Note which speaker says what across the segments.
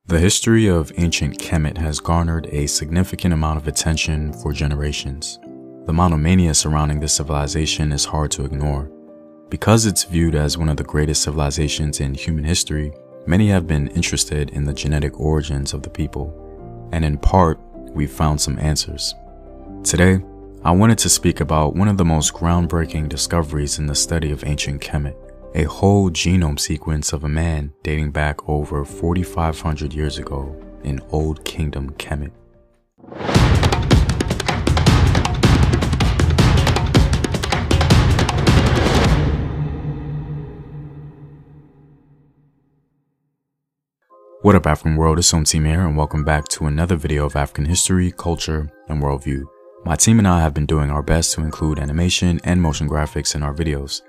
Speaker 1: The history of ancient Kemet has garnered a significant amount of attention for generations. The monomania surrounding this civilization is hard to ignore. Because it's viewed as one of the greatest civilizations in human history, many have been interested in the genetic origins of the people, and in part, we've found some answers. Today, I wanted to speak about one of the most groundbreaking discoveries in the study of ancient Kemet, a whole genome sequence of a man dating back over 4,500 years ago in Old Kingdom Kemet. What up, African world? It's Team here, and welcome back to another video of African history, culture, and worldview. My team and I have been doing our best to include animation and motion graphics in our videos.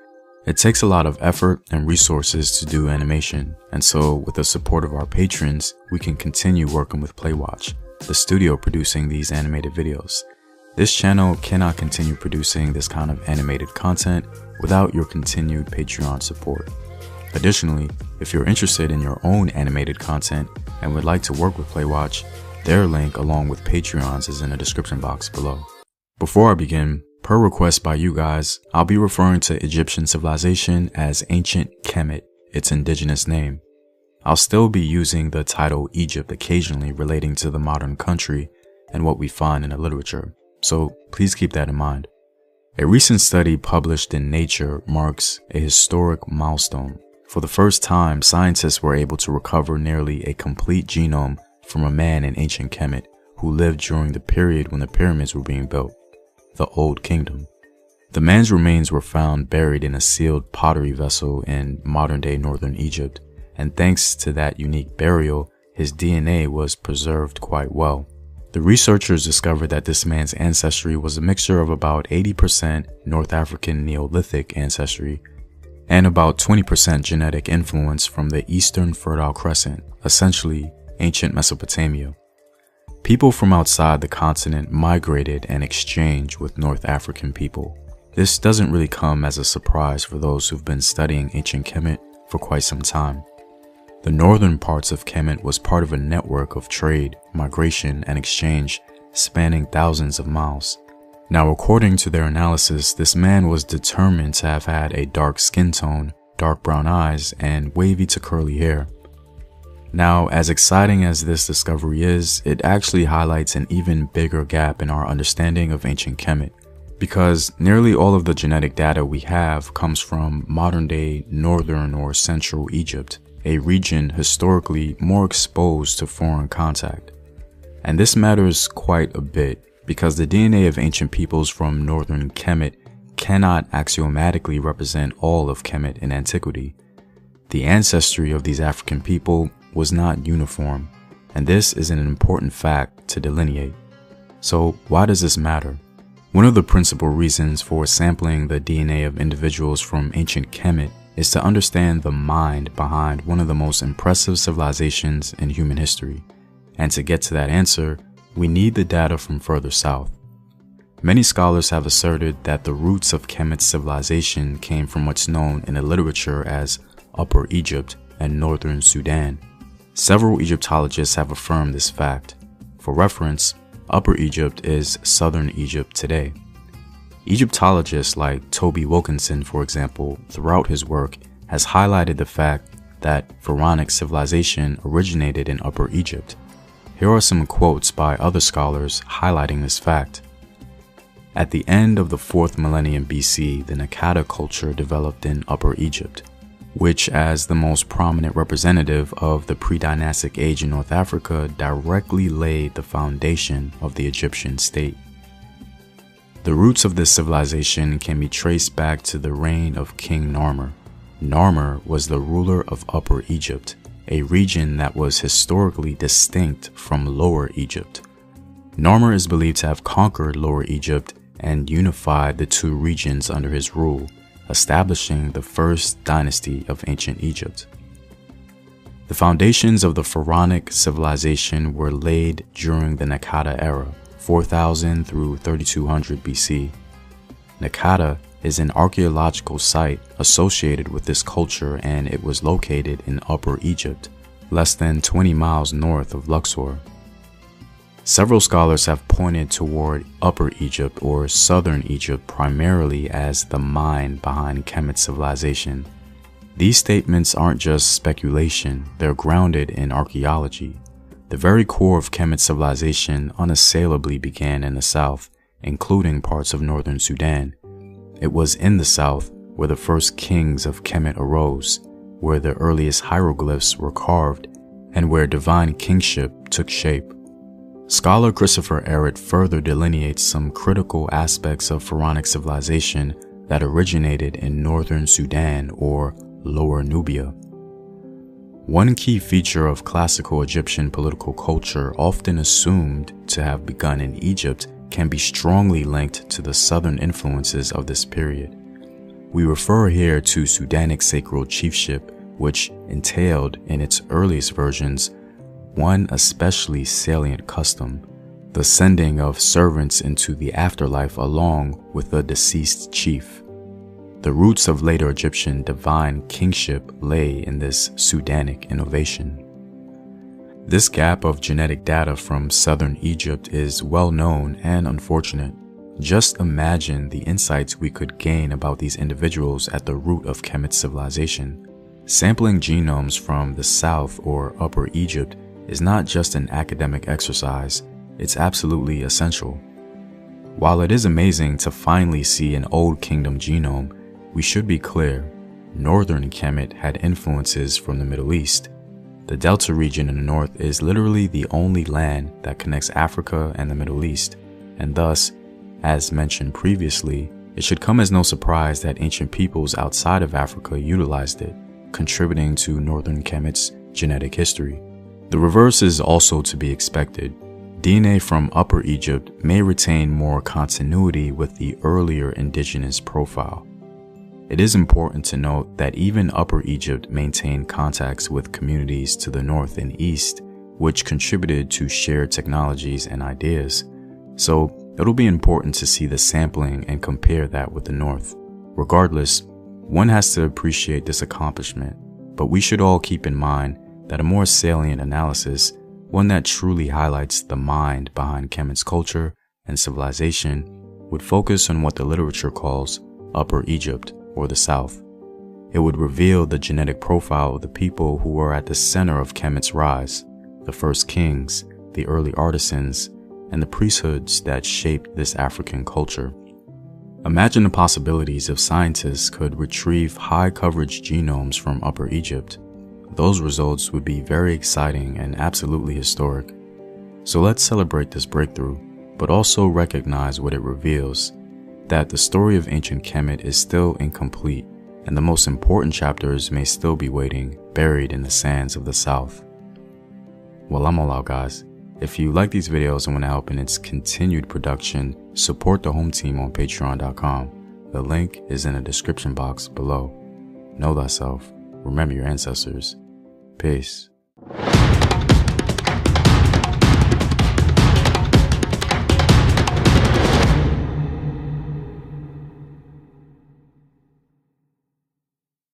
Speaker 1: It takes a lot of effort and resources to do animation, and so with the support of our patrons, we can continue working with Playwatch, the studio producing these animated videos. This channel cannot continue producing this kind of animated content without your continued Patreon support. Additionally, if you're interested in your own animated content and would like to work with Playwatch, their link along with Patreon's is in the description box below. Before I begin, per request by you guys, I'll be referring to Egyptian civilization as Ancient Kemet, its indigenous name. I'll still be using the title Egypt occasionally relating to the modern country and what we find in the literature, so please keep that in mind. A recent study published in Nature marks a historic milestone. For the first time, scientists were able to recover nearly a complete genome from a man in ancient Kemet who lived during the period when the pyramids were being built, the Old Kingdom. The man's remains were found buried in a sealed pottery vessel in modern-day northern Egypt, and thanks to that unique burial, his DNA was preserved quite well. The researchers discovered that this man's ancestry was a mixture of about 80% North African Neolithic ancestry and about 20% genetic influence from the Eastern Fertile Crescent, essentially ancient Mesopotamia. People from outside the continent migrated and exchanged with North African people. This doesn't really come as a surprise for those who've been studying ancient Kemet for quite some time. The northern parts of Kemet was part of a network of trade, migration, and exchange spanning thousands of miles. Now, according to their analysis, this man was determined to have had a dark skin tone, dark brown eyes, and wavy to curly hair. Now, as exciting as this discovery is, it actually highlights an even bigger gap in our understanding of ancient Kemet, because nearly all of the genetic data we have comes from modern-day northern or central Egypt, a region historically more exposed to foreign contact. And this matters quite a bit, because the DNA of ancient peoples from northern Kemet cannot axiomatically represent all of Kemet in antiquity. The ancestry of these African people was not uniform, and this is an important fact to delineate. So why does this matter? One of the principal reasons for sampling the DNA of individuals from ancient Kemet is to understand the mind behind one of the most impressive civilizations in human history. And to get to that answer, we need the data from further south. Many scholars have asserted that the roots of Kemet's civilization came from what's known in the literature as Upper Egypt and Northern Sudan. Several Egyptologists have affirmed this fact. For reference, Upper Egypt is Southern Egypt today. Egyptologists like Toby Wilkinson, for example, throughout his work, has highlighted the fact that pharaonic civilization originated in Upper Egypt. Here are some quotes by other scholars highlighting this fact. At the end of the 4th millennium BC, the Naqada culture developed in Upper Egypt, which, as the most prominent representative of the pre-dynastic age in North Africa, directly laid the foundation of the Egyptian state. The roots of this civilization can be traced back to the reign of King Narmer. Narmer was the ruler of Upper Egypt, a region that was historically distinct from Lower Egypt. Narmer is believed to have conquered Lower Egypt and unified the two regions under his rule, establishing the first dynasty of ancient Egypt. The foundations of the pharaonic civilization were laid during the Naqada era, 4000 through 3200 BC. Naqada is an archaeological site associated with this culture, and it was located in Upper Egypt, less than 20 miles north of Luxor. Several scholars have pointed toward Upper Egypt or Southern Egypt primarily as the mind behind Kemet civilization. These statements aren't just speculation, they're grounded in archaeology. The very core of Kemet civilization unassailably began in the south, including parts of northern Sudan. It was in the south where the first kings of Kemet arose, where the earliest hieroglyphs were carved, and where divine kingship took shape. Scholar Christopher Ehret further delineates some critical aspects of pharaonic civilization that originated in northern Sudan or Lower Nubia. One key feature of classical Egyptian political culture, often assumed to have begun in Egypt, can be strongly linked to the southern influences of this period. We refer here to Sudanic sacred chiefship, which entailed, in its earliest versions, one especially salient custom: the sending of servants into the afterlife along with the deceased chief. The roots of later Egyptian divine kingship lay in this Sudanic innovation. This gap of genetic data from southern Egypt is well known and unfortunate. Just imagine the insights we could gain about these individuals at the root of Kemet civilization. Sampling genomes from the South or Upper Egypt is not just an academic exercise, it's absolutely essential. While it is amazing to finally see an Old Kingdom genome, we should be clear, northern Kemet had influences from the Middle East. The Delta region in the north is literally the only land that connects Africa and the Middle East, and thus, as mentioned previously, it should come as no surprise that ancient peoples outside of Africa utilized it, contributing to northern Kemet's genetic history. The reverse is also to be expected. DNA from Upper Egypt may retain more continuity with the earlier indigenous profile. It is important to note that even Upper Egypt maintained contacts with communities to the north and east, which contributed to shared technologies and ideas. So it'll be important to see the sampling and compare that with the north. Regardless, one has to appreciate this accomplishment, but we should all keep in mind that a more salient analysis, one that truly highlights the mind behind Kemet's culture and civilization, would focus on what the literature calls Upper Egypt, or the South. It would reveal the genetic profile of the people who were at the center of Kemet's rise, the first kings, the early artisans, and the priesthoods that shaped this African culture. Imagine the possibilities if scientists could retrieve high-coverage genomes from Upper Egypt. Those results would be very exciting and absolutely historic. So let's celebrate this breakthrough, but also recognize what it reveals: that the story of ancient Kemet is still incomplete, and the most important chapters may still be waiting, buried in the sands of the South. Well, I'm all out, guys. If you like these videos and want to help in its continued production, support the home team on patreon.com. The link is in the description box below. Know thyself. Remember your ancestors. Peace.